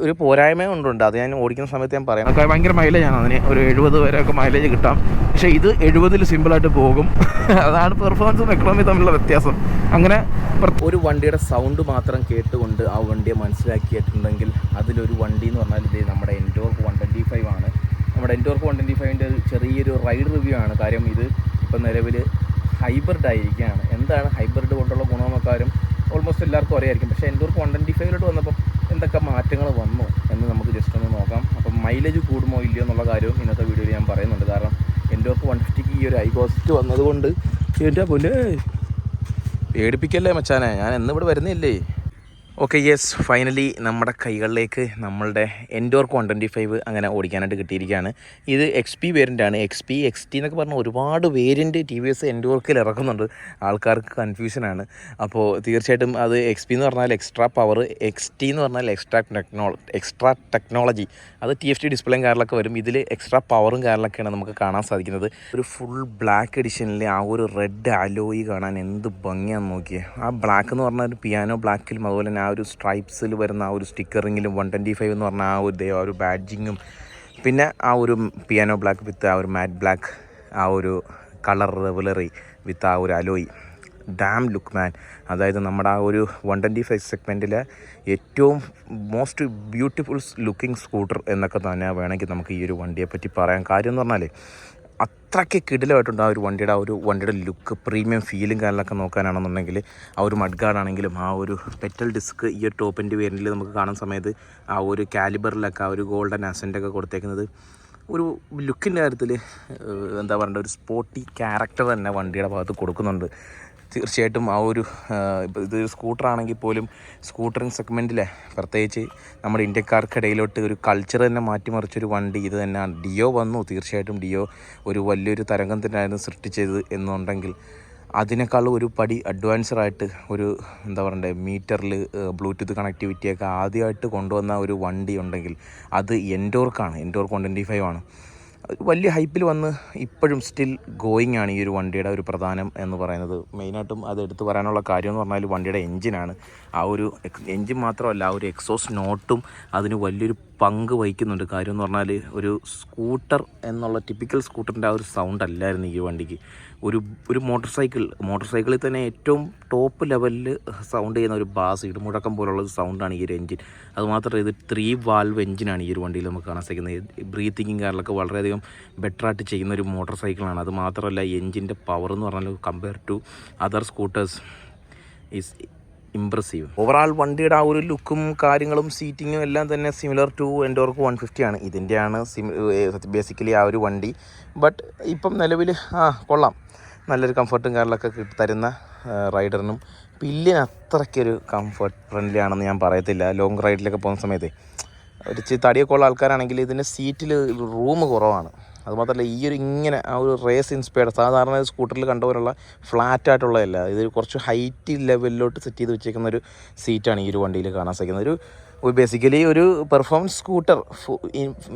ഒരു പോരായ്മ കൊണ്ടുണ്ട്. അത് ഞാൻ ഓടിക്കുന്ന സമയത്ത് ഞാൻ പറയാം. അതൊക്കെ ഭയങ്കര മൈലേജാണ്, അതിന് ഒരു 70 വരെയൊക്കെ മൈലേജ് കിട്ടാം. പക്ഷേ ഇത് 70 സിമ്പിളായിട്ട് പോകും. അതാണ് പെർഫോമൻസും എക്കണോമി തമ്മിലുള്ള വ്യത്യാസം. അങ്ങനെ ഒരു വണ്ടിയുടെ സൗണ്ട് മാത്രം കേട്ടുകൊണ്ട് ആ വണ്ടിയെ മനസ്സിലാക്കിയിട്ടുണ്ടെങ്കിൽ അതിലൊരു വണ്ടി എന്ന് പറഞ്ഞാൽ ഇത് നമ്മുടെ എൻടോർക്ക് 125 ആണ്. നമ്മുടെ എൻടോർക്ക് 125ൻ്റെ ചെറിയൊരു റൈഡ് റിവ്യൂ ആണ്. കാര്യം ഇത് ഇപ്പം നിലവിൽ ഹൈബ്രിഡ് ആയിരിക്കുകയാണ്. എന്താണ് ഹൈബ്രിഡ് കൊണ്ടുള്ള ഗുണമെന്നൊക്കാരും ഓൾമോസ്റ്റ് എല്ലാവർക്കും അറിയായിരിക്കും. പക്ഷേ എൻടോർക്ക് 125 വന്നപ്പോൾ എന്തൊക്കെ മാറ്റങ്ങൾ വന്നു എന്ന് നമുക്ക് ജസ്റ്റ് ഒന്ന് നോക്കാം. അപ്പം മൈലേജ് കൂടുമോ ഇല്ലയോ എന്നുള്ള കാര്യവും ഇന്നത്തെ വീഡിയോയിൽ ഞാൻ പറയുന്നുണ്ട്. കാരണം എൻടോർക്ക് 150ക്ക് ഈ ഒരു ഐഗോസ്റ്റ് വന്നതുകൊണ്ട് എൻ്റെ പോലെ പേടിപ്പിക്കല്ലേ മച്ചാനെ, ഞാൻ എന്നിവിടെ വരുന്നില്ലേ. ഓക്കെ, യെസ്, ഫൈനലി നമ്മുടെ കൈകളിലേക്ക് നമ്മളുടെ എൻടോർക്ക് 125 അങ്ങനെ ഓടിക്കാനായിട്ട് കിട്ടിയിരിക്കുകയാണ്. ഇത് XP വേരിയൻ്റാണ്. XP XT എന്നൊക്കെ പറഞ്ഞാൽ ഒരുപാട് വേരിയൻറ്റ് TVS എൻടോർക്കിൽ ഇറക്കുന്നുണ്ട്. ആൾക്കാർക്ക് കൺഫ്യൂഷനാണ്. അപ്പോൾ തീർച്ചയായിട്ടും അത് XP എന്ന് പറഞ്ഞാൽ എക്സ്ട്രാ പവർ, XT എന്ന് പറഞ്ഞാൽ എക്സ്ട്രാ ടെക്നോളജി. അത് TFT ഡിസ്പ്ലേയും കാര്യങ്ങളൊക്കെ വരും. ഇതിൽ എക്സ്ട്രാ പവറും കാര്യങ്ങളൊക്കെയാണ് നമുക്ക് കാണാൻ സാധിക്കുന്നത്. ഒരു ഫുൾ ബ്ലാക്ക് എഡിഷനിൽ ആ ഒരു റെഡ് അലോയി കാണാൻ എന്ത് ഭംഗിയാണെന്ന് നോക്കിയേ. ആ ബ്ലാക്ക് എന്ന് പറഞ്ഞാൽ ഒരു പിയാനോ ബ്ലാക്കിലും അതുപോലെ തന്നെ ആ ഒരു സ്ട്രൈപ്സിൽ വരുന്ന ആ ഒരു സ്റ്റിക്കറിങ്ങിലും 125 എന്ന് പറഞ്ഞാൽ ആ ഒരു ബാഡ്ജിങ്ങും, പിന്നെ ആ ഒരു പിയാനോ ബ്ലാക്ക് വിത്ത് ആ ഒരു മാറ്റ് ബ്ലാക്ക്, ആ ഒരു കളർ റെവലറി വിത്ത് ആ ഒരു അലോയി, ഡാം ലുക്ക് മാൻ. അതായത് നമ്മുടെ ആ ഒരു 125 സെഗ്മെൻറ്റിലെ ഏറ്റവും മോസ്റ്റ് ബ്യൂട്ടിഫുൾ ലുക്കിംഗ് സ്കൂട്ടർ എന്നൊക്കെ തന്നെ വേണമെങ്കിൽ നമുക്ക് ഈ ഒരു വണ്ടിയെപ്പറ്റി പറയാൻ. കാര്യം എന്ന് പറഞ്ഞാൽ അത്രയ്ക്ക് കിടിലമായിട്ടുണ്ട് ആ ഒരു വണ്ടിയുടെ ലുക്ക്, പ്രീമിയം ഫീലും കാര്യങ്ങളൊക്കെ നോക്കാനാണെന്നുണ്ടെങ്കിൽ ആ ഒരു മഡ് ഗാർഡാണെങ്കിലും ആ ഒരു പെറ്റൽ ഡിസ്ക് ഈ ഒരു ടോപ്പ് എൻഡ് വേരിയൻറ്റിൽ നമുക്ക് കാണുന്ന സമയത്ത് ആ ഒരു കാലിബറിലൊക്കെ ആ ഒരു ഗോൾഡൻ അസെൻ്റൊക്കെ കൊടുത്തേക്കുന്നത് ഒരു ലുക്കിൻ്റെ കാര്യത്തിൽ എന്താ പറയേണ്ട ഒരു സ്പോർട്ടി ക്യാരക്ടർ തന്നെ വണ്ടിയുടെ ഭാഗത്ത് കൊടുക്കുന്നുണ്ട്. തീർച്ചയായിട്ടും ആ ഒരു ഇത് സ്കൂട്ടറാണെങ്കിൽ പോലും സ്കൂട്ടറിങ് സെഗ്മെൻറ്റിലെ പ്രത്യേകിച്ച് നമ്മുടെ ഇന്ത്യക്കാർക്കിടയിലോട്ട് ഒരു കൾച്ചർ തന്നെ മാറ്റിമറിച്ചൊരു വണ്ടി ഇത് തന്നെയാണ്. ഡിയോ വന്നു. തീർച്ചയായിട്ടും ഡിയോ ഒരു വലിയൊരു തരംഗം തന്നെയായിരുന്നു സൃഷ്ടിച്ചത് എന്നുണ്ടെങ്കിൽ അതിനേക്കാളും ഒരു പടി അഡ്വാൻസ്ഡായിട്ട് ഒരു എന്താ പറയണ്ടേ മീറ്ററിൽ ബ്ലൂടൂത്ത് കണക്ടിവിറ്റിയൊക്കെ ആദ്യമായിട്ട് കൊണ്ടുവന്ന ഒരു വണ്ടി ഉണ്ടെങ്കിൽ അത് എൻടോർക്ക് 125 ആണ്. വലിയ ഹൈപ്പിൽ വന്ന് ഇപ്പോഴും സ്റ്റിൽ ഗോയിങ് ആണ് ഈ ഒരു വണ്ടിയുടെ ഒരു പ്രധാനം എന്ന് പറയുന്നത്. മെയിനായിട്ടും അത് എടുത്ത് പറയാനുള്ള കാര്യം എന്ന് പറഞ്ഞാൽ വണ്ടിയുടെ എൻജിനാണ്. ആ ഒരു എൻജിൻ മാത്രമല്ല, ആ ഒരു എക്സോസ്റ്റ് നോട്ടും അതിന് വലിയൊരു പങ്ക് വഹിക്കുന്നുണ്ട്. കാര്യം എന്ന് പറഞ്ഞാൽ ഒരു സ്കൂട്ടർ എന്നുള്ള ടിപ്പിക്കൽ സ്കൂട്ടറിൻ്റെ ആ ഒരു സൗണ്ട് അല്ലായിരുന്നു ഈ വണ്ടിക്ക്. ഒരു മോട്ടോർ സൈക്കിളിൽ തന്നെ ഏറ്റവും ടോപ്പ് ലെവലിൽ സൗണ്ട് ചെയ്യുന്ന ഒരു ബാസ്, ഇടുമുഴക്കം പോലുള്ള സൗണ്ടാണ് ഈ ഒരു എൻജിൻ. അതുമാത്രമല്ല ഇത് 3 വാൽവ് എൻജിനാണ് ഈ ഒരു വണ്ടിയിൽ നമുക്ക് കാണാൻ സാധിക്കുന്നത്. ബ്രീത്തിങ്ങും കാര്യങ്ങളൊക്കെ വളരെയധികം ബെറ്ററായിട്ട് ചെയ്യുന്ന ഒരു മോട്ടോർ സൈക്കിളാണ്. അത് മാത്രമല്ല എൻജിൻ്റെ പവർ എന്ന് പറഞ്ഞാൽ compare to other scooters is impressive. Overall വണ്ടിയുടെ ആ ഒരു ലുക്കും കാര്യങ്ങളും സീറ്റിങ്ങും എല്ലാം തന്നെ സിമിലർ ടു എൻടോർക്ക് 150 ആണ്. ഇതിൻ്റെയാണ് ബേസിക്കലി ആ ഒരു വണ്ടി. ബട്ട് ഇപ്പം നിലവിൽ കൊള്ളാം, നല്ലൊരു കംഫർട്ടും കാര്യങ്ങളൊക്കെ തരുന്ന റൈഡറിനും പില്ലിന് അത്രയ്ക്കൊരു കംഫർട്ട് ഫ്രണ്ട്ലി ആണെന്ന് ഞാൻ പറയത്തില്ല. ലോങ് റൈഡിലൊക്കെ പോകുന്ന സമയത്ത് ഒരു തടിയൊക്കെ ഉള്ള ആൾക്കാരാണെങ്കിൽ ഇതിൻ്റെ സീറ്റിൽ റൂം കുറവാണ്. അതുമാത്രമല്ല ഈ ഒരു ഇങ്ങനെ ആ ഒരു റേസ് ഇൻസ്പയർഡ് സാധാരണ സ്കൂട്ടറിൽ കണ്ടുപോലുള്ള ഫ്ലാറ്റായിട്ടുള്ളതല്ല, ഇത് കുറച്ച് ഹൈറ്റ് ലെവലിലോട്ട് സെറ്റ് ചെയ്ത് വെച്ചേക്കുന്ന ഒരു സീറ്റാണ് ഈ ഒരു വണ്ടിയിൽ കാണാൻ സാധിക്കുന്നത്. ബേസിക്കലി ഒരു performance scooter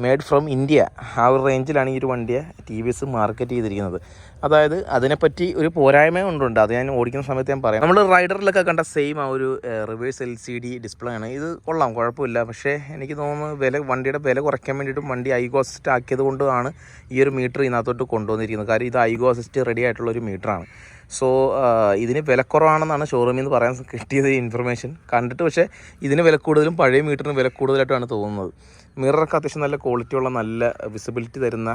made from India ആ ഒരു റേഞ്ചിലാണ് ഈ ഒരു വണ്ടിയെ TVS മാർക്കറ്റ് ചെയ്തിരിക്കുന്നത്. അതായത് അതിനെപ്പറ്റി ഒരു പോരായ്മ കൊണ്ടുണ്ട്. അത് ഞാൻ ഓടിക്കുന്ന സമയത്ത് ഞാൻ പറയാം. നമ്മൾ റൈഡറിലൊക്കെ കണ്ട സെയിം ആ ഒരു റിവേഴ്സ് LCD ഡിസ്പ്ലേ ആണ്. ഇത് കൊള്ളാം, കുഴപ്പമില്ല. പക്ഷേ എനിക്ക് തോന്നുന്നു വണ്ടിയുടെ വില കുറയ്ക്കാൻ വേണ്ടിയിട്ടും വണ്ടി ഐഗോ അസിസ്റ്റ് ആക്കിയത് കൊണ്ടാണ് ഈ ഒരു മീറ്റർ ഇതിനകത്തോട്ട് കൊണ്ടുവന്നിരിക്കുന്നത്. കാര്യം ഇത് ഐഗോ അസിസ്റ്റ് റെഡി ആയിട്ടുള്ളൊരു മീറ്ററാണ്. സോ ഇതിന് വിലക്കുറവാണെന്നാണ് ഷോറൂമിൽ നിന്ന് പറയാൻ കിട്ടിയത് ഇൻഫർമേഷൻ കണ്ടിട്ട്. പക്ഷേ ഇതിന് വില കൂടുതലും പഴയ മീറ്ററിന് വില കൂടുതലായിട്ടാണ് തോന്നുന്നത്. മിററൊക്കെ അത്യാവശ്യം നല്ല ക്വാളിറ്റിയുള്ള നല്ല വിസിബിലിറ്റി തരുന്ന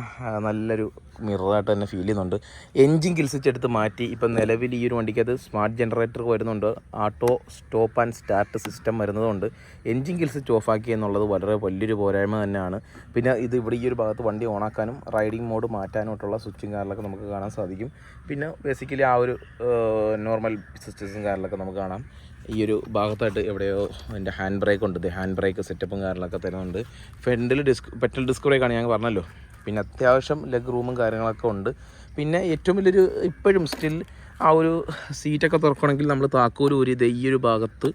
നല്ലൊരു മിററായിട്ട് തന്നെ ഫീൽ ചെയ്യുന്നുണ്ട്. എൻജിൻ കിൽസിച്ചെടുത്ത് മാറ്റി ഇപ്പം നിലവിൽ ഈ ഒരു വണ്ടിക്കകത്ത് സ്മാർട്ട് ജനറേറ്റർ വരുന്നുണ്ട്, auto stop and start system വരുന്നതുകൊണ്ട് എൻജിൻ കിൽസിച്ച് ഓഫാക്കി എന്നുള്ളത് വളരെ വലിയൊരു പോരായ്മ തന്നെയാണ്. പിന്നെ ഇത് ഇവിടെ ഈ ഒരു ഭാഗത്ത് വണ്ടി ഓണാക്കാനും റൈഡിങ് മോഡ് മാറ്റാനായിട്ടുള്ള സ്വിച്ചും കാര്യങ്ങളൊക്കെ നമുക്ക് കാണാൻ സാധിക്കും. പിന്നെ ബേസിക്കലി ആ ഒരു നോർമൽ സിസ്റ്റംസും കാര്യങ്ങളൊക്കെ നമുക്ക് കാണാം. ഈ ഒരു ഭാഗത്തായിട്ട് എവിടെയോ എൻ്റെ ഹാൻഡ് ബ്രേക്ക് ഉണ്ട്. ഹാൻഡ് ബ്രേക്ക് സെറ്റപ്പും കാര്യങ്ങളൊക്കെ തരുന്നുണ്ട്. ഫ്രണ്ടിൽ പെട്രോൾ ഡിസ്ക് ബ്രേക്കാണ് ഞാൻ പറഞ്ഞല്ലോ. പിന്നെ അത്യാവശ്യം ലെഗ് റൂമും കാര്യങ്ങളൊക്കെ ഉണ്ട്. പിന്നെ ഏറ്റവും വലിയൊരു ഇപ്പോഴും സ്റ്റിൽ ആ ഒരു സീറ്റൊക്കെ തുറക്കണമെങ്കിൽ നമ്മൾ താക്കോൽ ഈ ഒരു ഭാഗത്ത്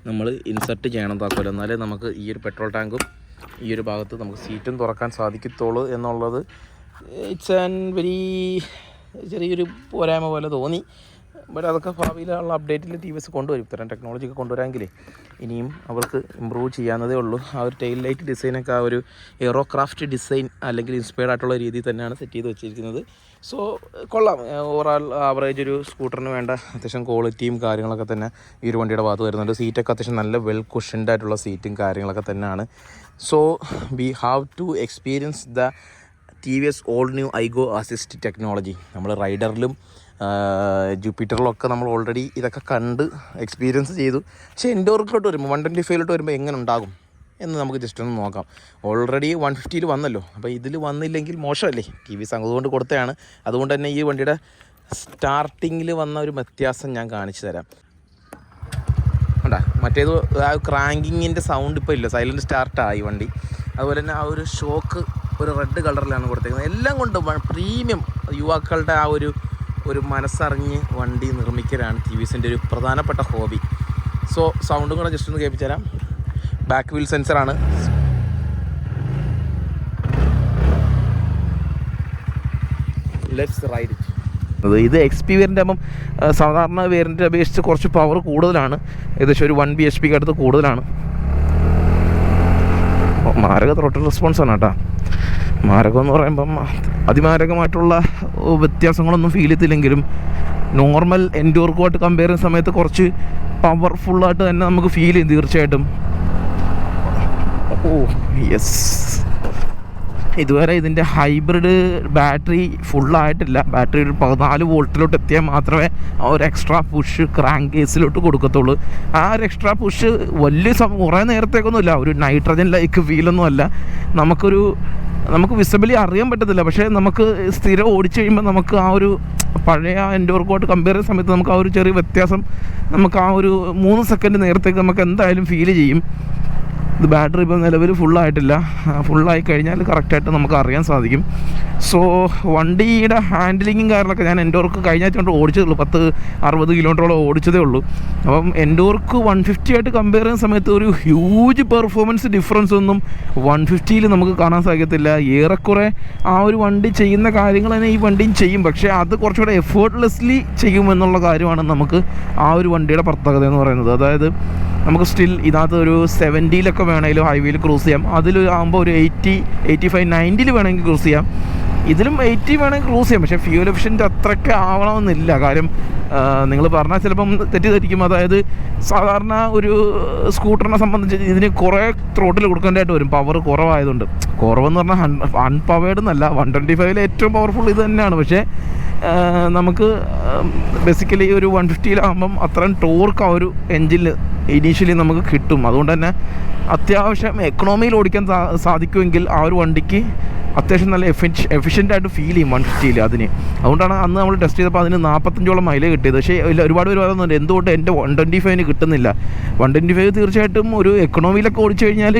നമ്മൾ ഇൻസർട്ട് ചെയ്യണം താക്കോൽ. എന്നാലേ നമുക്ക് ഈ ഒരു പെട്രോൾ ടാങ്കും ഈ ഒരു ഭാഗത്ത് നമുക്ക് സീറ്റും തുറക്കാൻ സാധിക്കത്തുള്ളൂ എന്നുള്ളത് ഇറ്റ്സ് ആൻ വെരി ചെറിയൊരു പോരായ്മ പോലെ തോന്നി. ബട്ട് അതൊക്കെ ഭാവിയിലുള്ള അപ്ഡേറ്റിൽ ടി വി എസ് കൊണ്ടുവരും. ഇത്തരം ടെക്നോളജി ഒക്കെ കൊണ്ടുവരാമെങ്കിൽ ഇനിയും അവർക്ക് ഇമ്പ്രൂവ് ചെയ്യാവുന്നതേ ഉള്ളൂ. ആ ഒരു ടെയിൽ ലൈറ്റ് ഡിസൈനൊക്കെ ആ ഒരു എയറോക്രാഫ്റ്റ് ഡിസൈൻ അല്ലെങ്കിൽ ഇൻസ്പയർഡ് ആയിട്ടുള്ള രീതിയിൽ തന്നെയാണ് സെറ്റ് ചെയ്ത് വെച്ചിരിക്കുന്നത്. സോ കൊള്ളാം. ഓവറാൾ ആവറേജ് ഒരു സ്കൂട്ടറിന് വേണ്ട അത്യാവശ്യം ക്വാളിറ്റിയും കാര്യങ്ങളൊക്കെ തന്നെ ഈ ഒരു വണ്ടിയുടെ ഭാഗത്ത് വരുന്നുണ്ട്. സീറ്റൊക്കെ അത്യാവശ്യം നല്ല വെൽ കുഷൻഡ് ആയിട്ടുള്ള സീറ്റും കാര്യങ്ങളൊക്കെ തന്നെയാണ്. So we have to experience the TVS all new iGo assist technology. നമ്മൾ റൈഡറിലും ജൂപ്പിറ്ററിലൊക്കെ നമ്മൾ ഓൾറെഡി ഇതൊക്കെ കണ്ട് എക്സ്പീരിയൻസ് ചെയ്തു. പക്ഷേ എൻഡോർക്കിലോട്ട് വരുമ്പോൾ 125 വരുമ്പോൾ എങ്ങനെ ഉണ്ടാകും എന്ന് നമുക്ക് ജസ്റ്റ് ഒന്ന് നോക്കാം. ഓൾറെഡി 150 വന്നല്ലോ. അപ്പോൾ ഇതിൽ വന്നില്ലെങ്കിൽ മോശമല്ലേ? TVS അതുകൊണ്ട് കൊടുത്തതാണ്. അതുകൊണ്ട് തന്നെ ഈ വണ്ടിയുടെ സ്റ്റാർട്ടിങ്ങിൽ വന്ന ഒരു വ്യത്യാസം ഞാൻ കാണിച്ചു തരാം. കണ്ടാ, മറ്റേത് ആ ക്രാങ്കിങ്ങിൻ്റെ സൗണ്ട് ഇപ്പോൾ ഇല്ല, സൈലൻറ്റ് സ്റ്റാർട്ടായി വണ്ടി. അതുപോലെ തന്നെ ആ ഒരു ഷോക്ക് ഒരു റെഡ് കളറിലാണ് കൊടുത്തേക്കുന്നത്. എല്ലാം കൊണ്ടും പ്രീമിയം യുവാക്കളുടെ ആ ഒരു മനസ്സറിഞ്ഞ് വണ്ടി നിർമ്മിക്കലാണ് TVSൻ്റെ ഒരു പ്രധാനപ്പെട്ട ഹോബി. സോ സൗണ്ടും കൂടെ ജസ്റ്റ് ഒന്ന് കേൾപ്പിച്ചു തരാം. ബാക്ക് വീൽ സെൻസറാണ്. Let's ride it. ഇത് XP വേരിയൻ്റ് ആകുമ്പം സാധാരണ വേരിയൻ്റ് അപേക്ഷിച്ച് കുറച്ച് പവർ കൂടുതലാണ്. ഏകദേശം ഒരു 1 bhp അടുത്ത് കൂടുതലാണ്. മാരക ത്രോട്ടിൽ റെസ്പോൺസാണ് കേട്ടോ. മാരകം എന്ന് പറയുമ്പം അതിമാരകമായിട്ടുള്ള വ്യത്യാസങ്ങളൊന്നും ഫീൽ ചെയ്തില്ലെങ്കിലും നോർമൽ എൻഡോർക്കുമായിട്ട് കമ്പയർ ചെയ്യുന്ന സമയത്ത് കുറച്ച് പവർഫുള്ളായിട്ട് തന്നെ നമുക്ക് ഫീൽ ചെയ്യും തീർച്ചയായിട്ടും. Oh yes. ഇതുവരെ ഇതിൻ്റെ ഹൈബ്രിഡ് ബാറ്ററി ഫുള്ളായിട്ടില്ല. ബാറ്ററി ഒരു 14 വോൾട്ടിലോട്ട് എത്തിയാൽ മാത്രമേ ആ ഒരു എക്സ്ട്രാ പുഷ് ക്രാങ്ക് കേസിലോട്ട് കൊടുക്കത്തുള്ളൂ. ആ ഒരു എക്സ്ട്രാ പുഷ് വലിയ കുറേ നേരത്തേക്കൊന്നുമില്ല, ഒരു നൈട്രജൻ ലൈക്ക് ഫീലൊന്നുമല്ല. നമുക്ക് വിസിബിളി അറിയാൻ പറ്റത്തില്ല. പക്ഷേ നമുക്ക് സ്ഥിരം ഓടിച്ചു കഴിയുമ്പോൾ നമുക്ക് ആ ഒരു പഴയ എൻഡോർക്കോട്ട് കമ്പയർ ചെയ്യുന്ന സമയത്ത് നമുക്ക് ആ ഒരു ചെറിയ വ്യത്യാസം നമുക്ക് ആ ഒരു 3 സെക്കൻഡ് നേരത്തേക്ക് നമുക്ക് എന്തായാലും ഫീൽ ചെയ്യും. ഇത് ബാറ്ററി ഇപ്പോൾ നിലവിൽ ഫുള്ളായിട്ടില്ല. ഫുള്ളായി കഴിഞ്ഞാൽ കറക്റ്റായിട്ട് നമുക്ക് അറിയാൻ സാധിക്കും. സോ വണ്ടിയുടെ ഹാൻഡിലിങ്ങും കാര്യങ്ങളൊക്കെ ഞാൻ എൻഡോർക്ക് കഴിഞ്ഞ ആഴ്ച കൊണ്ട് ഓടിച്ചതേ ഉള്ളൂ. 10-60 കിലോമീറ്ററോളം ഓടിച്ചതേ ഉള്ളൂ. അപ്പം എൻഡോർക്ക് 150 ആയിട്ട് കമ്പയർ ചെയ്യുന്ന സമയത്ത് ഒരു ഹ്യൂജ് പെർഫോമൻസ് ഡിഫറൻസ് ഒന്നും 150-ൽ നമുക്ക് കാണാൻ സാധിക്കത്തില്ല. ഏറെക്കുറെ ആ ഒരു വണ്ടി ചെയ്യുന്ന കാര്യങ്ങൾ തന്നെ ഈ വണ്ടിയും ചെയ്യും. പക്ഷേ അത് കുറച്ചുകൂടെ എഫേർട്ട്ലെസ്ലി ചെയ്യുമെന്നുള്ള കാര്യമാണ് നമുക്ക് ആ ഒരു വണ്ടിയുടെ പ്രത്യേകത എന്ന് പറയുന്നത്. അതായത് നമുക്ക് സ്റ്റിൽ ഇതിനകത്ത് ഒരു 70-ലൊക്കെ വേണമെങ്കിലും ഹൈവേയിൽ ക്രൂസ് ചെയ്യാം. അതിലാകുമ്പോൾ ഒരു 80, 85, 90-ൽ വേണമെങ്കിൽ ക്രൂസ് ചെയ്യാം. ഇതിലും 80 വേണമെങ്കിൽ ക്രൂസ് ചെയ്യാം. പക്ഷേ ഫ്യൂൽ എഫിഷ്യൻ്റ് അത്രയ്ക്ക് ആവണമെന്നില്ല. കാര്യം നിങ്ങൾ പറഞ്ഞാൽ ചിലപ്പം തെറ്റിദ്ധരിക്കും. അതായത് സാധാരണ ഒരു സ്കൂട്ടറിനെ സംബന്ധിച്ച് ഇതിന് കുറേ ത്രോട്ടിൽ കൊടുക്കേണ്ടതായിട്ട് വരും, പവർ കുറവായതുകൊണ്ട്. കുറവെന്ന് പറഞ്ഞാൽ അൺപവേർഡ് എന്നല്ല, 125-ൽ ഏറ്റവും പവർഫുൾ ഇത് തന്നെയാണ്. പക്ഷേ നമുക്ക് ബേസിക്കലി ഒരു 150-ലാകുമ്പം അത്രയും ടോർക്ക് ആ ഒരു എൻജിനിൽ ഇനീഷ്യലി നമുക്ക് കിട്ടും. അതുകൊണ്ട് തന്നെ അത്യാവശ്യം എക്കണോമിയിൽ ഓടിക്കാൻ സാധിക്കുമെങ്കിൽ ആ ഒരു വണ്ടിക്ക് അത്യാവശ്യം നല്ല എഫിഷ്യൻ്റായിട്ട് ഫീൽ ചെയ്യും 150-ൽ അതിന്. അതുകൊണ്ടാണ് അന്ന് നമ്മൾ ടെസ്റ്റ് ചെയ്തപ്പോൾ അതിന് 45ഓളം മൈലേജ് കിട്ടിയത്. പക്ഷേ ഒരുപാട് പേര് പറയുന്നുണ്ട് എന്തുകൊണ്ട് എൻ്റെ 125-ന് കിട്ടുന്നില്ല. 125 തീർച്ചയായിട്ടും ഒരു എക്കണോമിയിലൊക്കെ ഓടിച്ചു കഴിഞ്ഞാൽ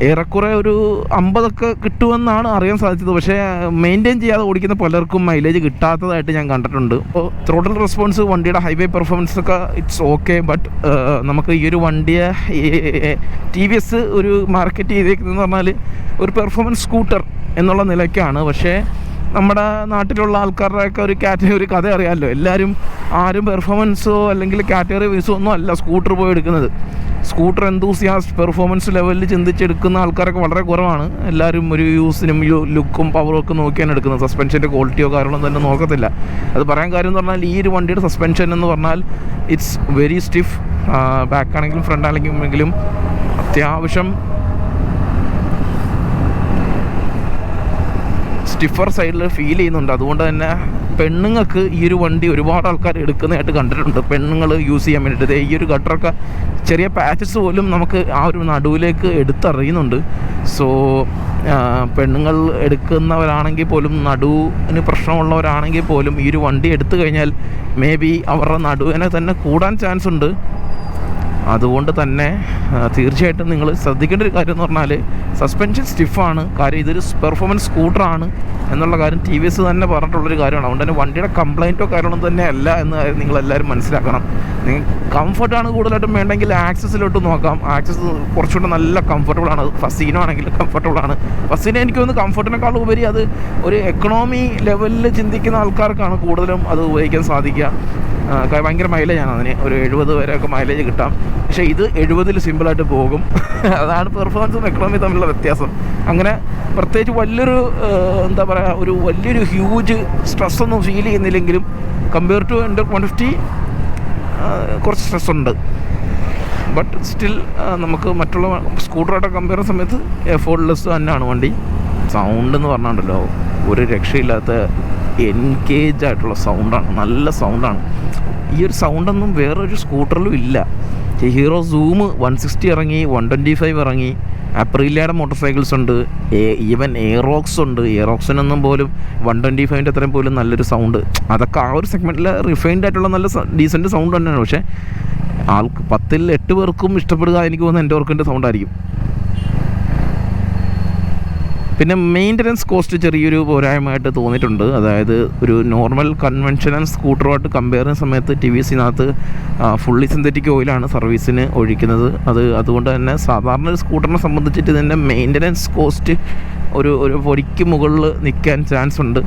ഏറെക്കുറെ ഒരു 50 കിട്ടുമെന്നാണ് അറിയാൻ സാധിച്ചത്. പക്ഷേ മെയിൻറ്റെയിൻ ചെയ്യാതെ ഓടിക്കുന്ന പലർക്കും മൈലേജ് കിട്ടാത്തതായിട്ട് ഞാൻ കണ്ടിട്ടുണ്ട്. അപ്പോൾ ത്രോട്ടിൽ റെസ്പോൺസ്, വണ്ടിയുടെ ഹൈവേ പെർഫോമൻസ് ഒക്കെ ഇറ്റ്സ് ഓക്കെ. ബട്ട് നമുക്ക് ഈ ഒരു വണ്ടിയെ TVS ഒരു മാർക്കറ്റ് ചെയ്തേക്കുന്നതെന്ന് പറഞ്ഞാൽ ഒരു പെർഫോമൻസ് സ്കൂട്ടർ എന്നുള്ള നിലയ്ക്കാണ്. പക്ഷേ നമ്മുടെ നാട്ടിലുള്ള ആൾക്കാരുടെയൊക്കെ ഒരു കാറ്റഗറി കഥ അറിയാമല്ലോ. ആരും പെർഫോമൻസോ അല്ലെങ്കിൽ കാറ്റഗറി വൈസോ ഒന്നും അല്ല സ്കൂട്ടർ പോയി എടുക്കുന്നത്. സ്കൂട്ടർ എന്തൂസിയാസ്റ്റ് പെർഫോമൻസ് ലെവലിൽ ചിന്തിച്ചെടുക്കുന്ന ആൾക്കാരൊക്കെ വളരെ കുറവാണ്. എല്ലാവരും ഒരു യൂസിനും ലുക്കും പവറും ഒക്കെ നോക്കിയാണ് എടുക്കുന്നത്. സസ്പെൻഷൻ്റെ ക്വാളിറ്റിയോ കാര്യങ്ങളോ തന്നെ നോക്കത്തില്ല. അത് പറയാൻ കാര്യം എന്ന് പറഞ്ഞാൽ ഈ ഒരു വണ്ടിയുടെ സസ്പെൻഷൻ എന്ന് പറഞ്ഞാൽ ഇറ്റ്സ് വെരി സ്റ്റിഫ്. ബാക്ക് ആണെങ്കിലും ഫ്രണ്ട് ആണെങ്കിലും അത്യാവശ്യം സ്റ്റിഫർ സൈഡിൽ ഫീൽ ചെയ്യുന്നുണ്ട്. അതുകൊണ്ട് തന്നെ പെണ്ണുങ്ങൾക്ക് ഈ ഒരു വണ്ടി ഒരുപാട് ആൾക്കാർ എടുക്കുന്നതായിട്ട് കണ്ടിട്ടുണ്ട്. പെണ്ണുങ്ങൾ യൂസ് ചെയ്യാൻ വേണ്ടിയിട്ട് ഈ ഒരു ഗട്ടറൊക്കെ ചെറിയ പാച്ചസ് പോലും നമുക്ക് ആ ഒരു നടുവിലേക്ക് എടുത്തറിയുന്നുണ്ട്. സോ പെണ്ണുങ്ങൾ എടുക്കുന്നവരാണെങ്കിൽ പോലും, നടുവിന് പ്രശ്നമുള്ളവരാണെങ്കിൽ പോലും ഈ ഒരു വണ്ടി എടുത്തു കഴിഞ്ഞാൽ മേ ബി അവരുടെ നടുവിനെ തന്നെ കൂടാൻ ചാൻസ് ഉണ്ട്. അതുകൊണ്ട് തന്നെ തീർച്ചയായിട്ടും നിങ്ങൾ ശ്രദ്ധിക്കേണ്ട ഒരു കാര്യം എന്ന് പറഞ്ഞാൽ സസ്പെൻഷൻ സ്റ്റിഫാണ്. കാര്യം ഇതൊരു പെർഫോമൻസ് സ്കൂട്ടറാണ് എന്നുള്ള കാര്യം TVS തന്നെ പറഞ്ഞിട്ടുള്ളൊരു കാര്യമാണ്. അതുകൊണ്ട് തന്നെ വണ്ടിയുടെ കംപ്ലൈൻറ്റോ കാര്യങ്ങളൊന്നും തന്നെ അല്ല എന്ന് നിങ്ങളെല്ലാവരും മനസ്സിലാക്കണം. നിങ്ങൾ കംഫർട്ടാണ് കൂടുതലായിട്ടും വേണ്ടെങ്കിൽ ആക്സസിലോട്ട് നോക്കാം. ആക്സസ് കുറച്ചുകൂടെ നല്ല കംഫർട്ടബിളാണ്. ഫസീനോ ആണെങ്കിൽ കംഫർട്ടബിളാണ്. ഫസീനോ എനിക്ക് തോന്നുന്നു കംഫർട്ടിനേക്കാൾ ഉപരി അത് ഒരു എക്കണോമി ലെവലിൽ ചിന്തിക്കുന്ന ആൾക്കാർക്കാണ് കൂടുതലും അത് ഉപയോഗിക്കാൻ സാധിക്കുക. ഭയങ്കര മൈലേജാണ് അതിന്, ഒരു 70 വരെയൊക്കെ മൈലേജ് കിട്ടാം. പക്ഷേ ഇത് 70 സിമ്പിളായിട്ട് പോകും. അതാണ് പെർഫോമൻസും എക്കണോമി തമ്മിലുള്ള വ്യത്യാസം. അങ്ങനെ പ്രത്യേകിച്ച് വലിയൊരു എന്താ പറയുക, ഒരു വലിയൊരു ഹ്യൂജ് സ്ട്രെസ്സൊന്നും ഫീൽ ചെയ്യുന്നില്ലെങ്കിലും കമ്പയർ ടു എൻഡോർക്ക് 150 കുറച്ച് സ്ട്രെസ്സുണ്ട്. ബട്ട് സ്റ്റിൽ നമുക്ക് മറ്റുള്ള സ്കൂട്ടറായിട്ട് കമ്പയർ ചെയ്യുന്ന സമയത്ത് എഫോർട്ട്ലെസ് തന്നെയാണ് വണ്ടി. സൗണ്ട് എന്ന് പറഞ്ഞാണ്ടല്ലോ ഒരു രക്ഷയില്ലാത്ത എൻഗേജ് ആയിട്ടുള്ള സൗണ്ടാണ്, നല്ല സൗണ്ടാണ്. ഈ ഒരു സൗണ്ടൊന്നും വേറൊരു സ്കൂട്ടറിലും ഇല്ല. ഹീറോ സൂം 160 ഇറങ്ങി, 125 ഇറങ്ങി, അപ്രീലിയയുടെ മോട്ടോർ സൈക്കിൾസ് ഉണ്ട്, ഈവൻ എയറോക്സ് ഉണ്ട്. എയറോക്സിനൊന്നും പോലും 125 അത്രയും പോലും നല്ലൊരു സൗണ്ട്. അതൊക്കെ ആ ഒരു സെഗ്മെൻറ്റിൽ റിഫൈൻഡ് ആയിട്ടുള്ള നല്ല ഡീസൻറ്റ് സൗണ്ട് തന്നെയാണ്. പക്ഷേ 10ൽ 8 പേർക്കും ഇഷ്ടപ്പെടുക എനിക്ക് തോന്നുന്നത് എൻഡോർക്കിൻ്റെ സൗണ്ടായിരിക്കും. പിന്നെ മെയിൻ്റനൻസ് കോസ്റ്റ് ചെറിയൊരു പോരായ്മയായിട്ട് തോന്നിയിട്ടുണ്ട്. അതായത് ഒരു നോർമൽ കൺവെൻഷനൽ സ്കൂട്ടറുമായിട്ട് കമ്പയർ ചെയ്യുന്ന സമയത്ത് ടി വി എസിനകത്ത് ഫുള്ളി സിന്തറ്റിക് ഓയിലാണ് സർവീസിന് ഒഴിക്കുന്നത്. അതുകൊണ്ട് തന്നെ സാധാരണ ഒരു സ്കൂട്ടറിനെ സംബന്ധിച്ചിട്ട് ഇതിൻ്റെ മെയിൻ്റനൻസ് കോസ്റ്റ് ഒരു പൊടിക്ക് മുകളിൽ നിൽക്കാൻ ചാൻസ് ഉണ്ട്.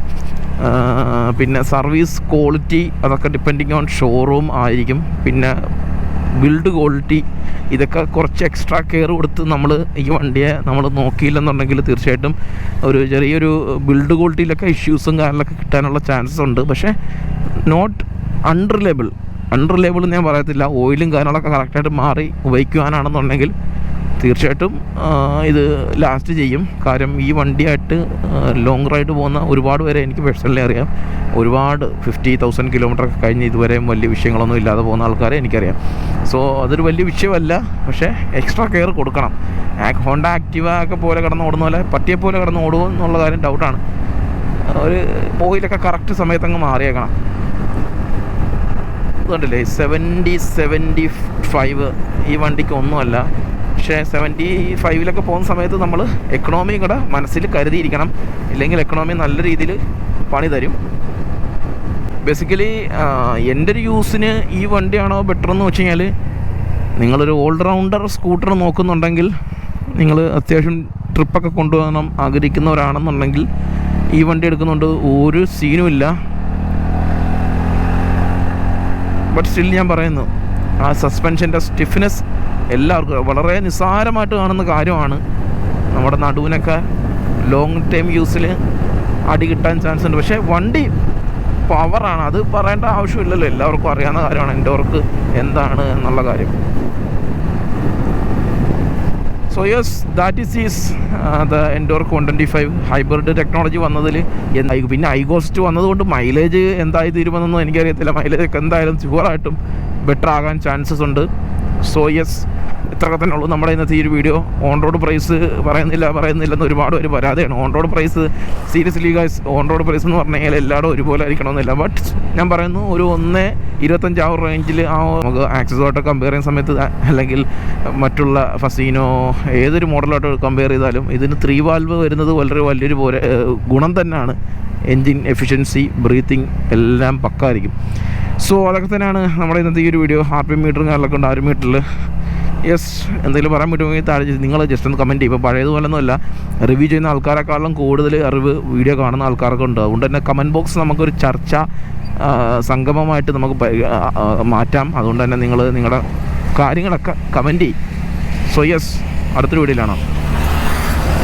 പിന്നെ സർവീസ് ക്വാളിറ്റി അതൊക്കെ ഡിപ്പെൻഡിങ് ഓൺ ഷോറൂം ആയിരിക്കും. പിന്നെ ബിൽഡ് ക്വാളിറ്റി ഇതൊക്കെ കുറച്ച് എക്സ്ട്രാ കെയർ കൊടുത്ത് നമ്മൾ ഈ വണ്ടിയെ നമ്മൾ നോക്കിയില്ലെന്നുണ്ടെങ്കിൽ തീർച്ചയായിട്ടും ഒരു ചെറിയൊരു ബിൽഡ് ക്വാളിറ്റിയിലൊക്കെ ഇഷ്യൂസും കാര്യങ്ങളൊക്കെ കിട്ടാനുള്ള ചാൻസസ് ഉണ്ട്. പക്ഷേ നോട്ട് അൺറിലയബിൾ ഞാൻ പറയത്തില്ല. ഓയിലും കാര്യങ്ങളൊക്കെ കറക്റ്റായിട്ട് മാറി ഉപയോഗിക്കുവാനാണെന്നുണ്ടെങ്കിൽ തീർച്ചയായിട്ടും ഇത് ലാസ്റ്റ് ചെയ്യും. കാര്യം ഈ വണ്ടിയായിട്ട് ലോങ് റൈഡ് പോകുന്ന ഒരുപാട് പേരെ എനിക്ക് പേഴ്സണലി അറിയാം. ഒരുപാട് 50,000 കിലോമീറ്ററൊക്കെ കഴിഞ്ഞ് ഇതുവരെയും വലിയ വിഷയങ്ങളൊന്നും ഇല്ലാതെ പോകുന്ന ആൾക്കാരെ എനിക്കറിയാം. സോ അതൊരു വലിയ വിഷയമല്ല, പക്ഷേ എക്സ്ട്രാ കെയർ കൊടുക്കണം. ഹോണ്ട ആക്റ്റീവ ഒക്കെ പോലെ കിടന്ന് ഓടുന്ന പോലെ പട്ടിയെ പോലെ കിടന്ന് ഓടുമോ എന്നുള്ള കാര്യം ഡൗട്ടാണ്. ഒരു ഓയിലൊക്കെ കറക്റ്റ് സമയത്തങ്ങ് മാറിയേക്കണം. അതുകൊണ്ടല്ലേ 70-75 ഈ വണ്ടിക്ക് ഒന്നുമല്ല. പക്ഷേ 75 പോകുന്ന സമയത്ത് നമ്മൾ എക്കണോമി കൂടെ മനസ്സിൽ കരുതിയിരിക്കണം. ഇല്ലെങ്കിൽ എക്കണോമി നല്ല രീതിയിൽ പണി തരും. ബേസിക്കലി എൻ്റെ ഒരു യൂസിന് ഈ വണ്ടിയാണോ ബെറ്റർ എന്ന് വെച്ച് കഴിഞ്ഞാൽ, നിങ്ങളൊരു ഓൾറൗണ്ടർ സ്കൂട്ടർ നോക്കുന്നുണ്ടെങ്കിൽ, നിങ്ങൾ അത്യാവശ്യം ട്രിപ്പൊക്കെ കൊണ്ടുപോകണം ആഗ്രഹിക്കുന്നവരാണെന്നുണ്ടെങ്കിൽ ഈ വണ്ടി എടുക്കുന്നുണ്ട്, ഒരു സീനുമില്ല. ബട്ട് സ്റ്റിൽ ഞാൻ പറയുന്നു, ആ സസ്പെൻഷൻ്റെ സ്റ്റിഫ്നെസ് എല്ലാവർക്കും വളരെ നിസ്സാരമായിട്ട് കാണുന്ന കാര്യമാണ്. നമ്മുടെ നടുവിനൊക്കെ ലോങ് ടൈം യൂസിൽ അടി കിട്ടാൻ ചാൻസ് ഉണ്ട്. പക്ഷേ വണ്ടി പവറാണ്, അത് പറയേണ്ട ആവശ്യമില്ലല്ലോ, എല്ലാവർക്കും അറിയാവുന്ന കാര്യമാണ് എൻഡോർക്ക് എന്താണ് എന്നുള്ള കാര്യം. So yes, that is the Ntorq 125 hybrid technology വന്നതിൽ എന്തായി. പിന്നെ ഐഗോസ്റ്റ് വന്നതുകൊണ്ട് മൈലേജ് എന്തായി തീരുമെന്നൊന്നും എനിക്കറിയത്തില്ല. മൈലേജൊക്കെ എന്തായാലും ഷുവറായിട്ടും ബെറ്റർ ആകാൻ ചാൻസസ് ഉണ്ട്. സോ യെസ്, ഇത്രയൊക്കെ തന്നെ ഉള്ളൂ നമ്മുടെ ഇന്നത്തെ ഈ ഒരു വീഡിയോ. ഓൺ റോഡ് പ്രൈസ് പറയുന്നില്ലെന്ന് ഒരുപാട് പേര് പരാതിയാണ്. On road price seriously guys, on road price എന്ന് പറഞ്ഞു കഴിഞ്ഞാൽ എല്ലായിടും ഒരുപോലെ ആയിരിക്കണമെന്നില്ല. ബട്ട് ഞാൻ പറയുന്നു, ഒരു 1.25 റേഞ്ചിൽ നമുക്ക് ആക്സസുമായിട്ട് കമ്പയർ ചെയ്യുന്ന സമയത്ത്, അല്ലെങ്കിൽ മറ്റുള്ള ഫസീനോ ഏതൊരു മോഡലായിട്ട് കമ്പയർ ചെയ്താലും ഇതിന് 3 വാൽവ് വരുന്നത് വളരെ വലിയൊരു ഗുണം തന്നെയാണ്. എൻജിൻ എഫിഷ്യൻസി, ബ്രീത്തിങ് എല്ലാം പക്കായിരിക്കും. സോ അതൊക്കെ തന്നെയാണ് നമ്മുടെ ഇന്നത്തെ ഈ ഒരു വീഡിയോ. RPM മീറ്ററും കാര്യങ്ങളൊക്കെ ഉണ്ട് 1 മീറ്ററിൽ. യെസ്, എന്തെങ്കിലും പറയാൻ പറ്റുമെങ്കിൽ താഴെ നിങ്ങൾ ജസ്റ്റ് ഒന്ന് കമൻറ്റ് ചെയ്യും. ഇപ്പോൾ പഴയതുപോലൊന്നുമല്ല, റിവ്യൂ ചെയ്യുന്ന ആൾക്കാരെക്കാളും കൂടുതൽ അറിവ് വീഡിയോ കാണുന്ന ആൾക്കാരൊക്കെ ഉണ്ട്. അതുകൊണ്ട് തന്നെ കമൻറ്റ് ബോക്സ് നമുക്കൊരു ചർച്ച സംഗമമായിട്ട് നമുക്ക് മാറ്റാം. അതുകൊണ്ട് തന്നെ നിങ്ങൾ നിങ്ങളുടെ കാര്യങ്ങളൊക്കെ കമൻറ്റ് ചെയ്യും. സോ യെസ്, അടുത്തൊരു വീഡിയോയിലാണ്.